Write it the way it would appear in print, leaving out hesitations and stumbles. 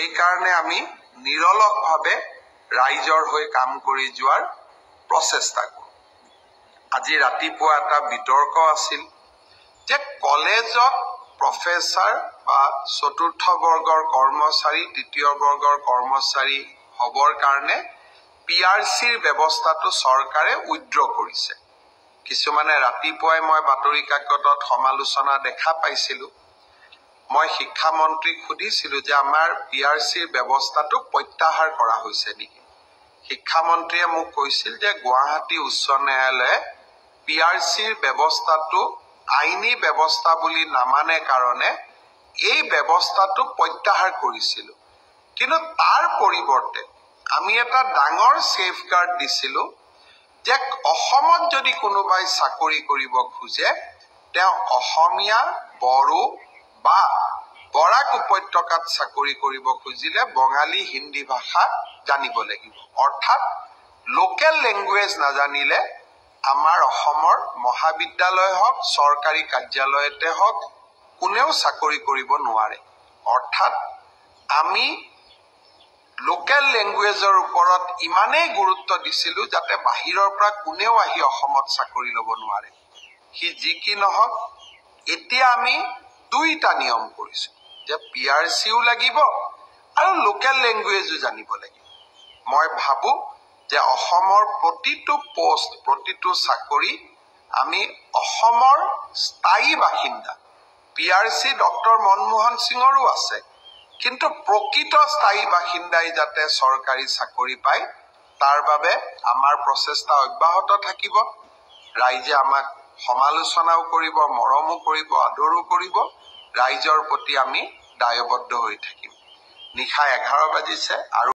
সেই কাৰণে আমি নিৰলসভাৱে ৰাইজৰ হৈ কাম কৰি যোৱাৰ প্ৰচেষ্টা কৰোঁ। আজি ৰাতিপুৱা এটা বিতৰ্ক আছিল যে কলেজত প্ৰফেচাৰ বা চতুৰ্থ বৰ্গৰ কৰ্মচাৰী, তৃতীয় বৰ্গৰ কৰ্মচাৰী হবৰ কাৰণে PRCৰ ব্যৱস্থাটো চৰকাৰে উইথড্ৰ কৰিছে। কিছুমানে ৰাতিপুৱাই মই বাতৰি কাকতত সমালোচনা দেখা পাইছিলোঁ। মই শিক্ষামন্ত্ৰীক সুধিছিলোঁ যে আমাৰ PRCৰ ব্যৱস্থাটো প্ৰত্যাহাৰ কৰা হৈছে নেকি। শিক্ষামন্ত্ৰীয়ে মোক কৈছিল যে গুৱাহাটী উচ্চ ন্যায়ালয়ে PRCৰ ব্যৱস্থাটো আইনী ব্যৱস্থা বুলি নামানে কাৰণে এই ব্যৱস্থাটো প্ৰত্যাহাৰ কৰিছিলোঁ। কিন্তু তাৰ পৰিৱৰ্তে আমি এটা ডাঙৰ সেফগাৰ্ড দিছিলোঁ যে অসমত যদি কোনোবাই চাকৰি কৰিব খোজে তেওঁ অসমীয়া, বড়ো বা বৰাক উপত্যকাত চাকৰি কৰিব খুজিলে বঙালী, হিন্দী ভাষা জানিব লাগিব। অৰ্থাৎ লোকেল লেংগুৱেজ নাজানিলে আমাৰ অসমৰ মহাবিদ্যালয় হওক, চৰকাৰী কাৰ্যালয়তে হওক, কোনেও চাকৰি কৰিব নোৱাৰে। অৰ্থাৎ আমি লোকেল লেংগুৱেজৰ ওপৰত ইমানেই গুৰুত্ব দিছিলোঁ যাতে বাহিৰৰ পৰা কোনেও আহি অসমত চাকৰি ল'ব নোৱাৰে। সি যি কি নহওক, এতিয়া আমি দুইটা নিয়ম কৰিছোঁ যে PRCও লাগিব আৰু লোকেল লেংগুৱেজো জানিব লাগিব। মই ভাবোঁ যে অসমৰ প্ৰতিটো পোষ্ট, প্ৰতিটো চাকৰি আমি অসমৰ স্থায়ী বাসিন্দা, PRC ডক্টৰ মনমোহন সিঙৰো আছে, কিন্তু প্ৰকৃত স্থায়ী বাসিন্দাই যাতে চৰকাৰী চাকৰি পায় তাৰ বাবে আমাৰ প্ৰচেষ্টা অব্যাহত থাকিব। ৰাইজে আমাক সমালোচনাও কৰিব, মৰমো কৰিব, আদৰো কৰিব। ৰাইজৰ প্ৰতি আমি দায়বদ্ধ হৈ থাকিম। নিশা 11 বাজিছে আৰু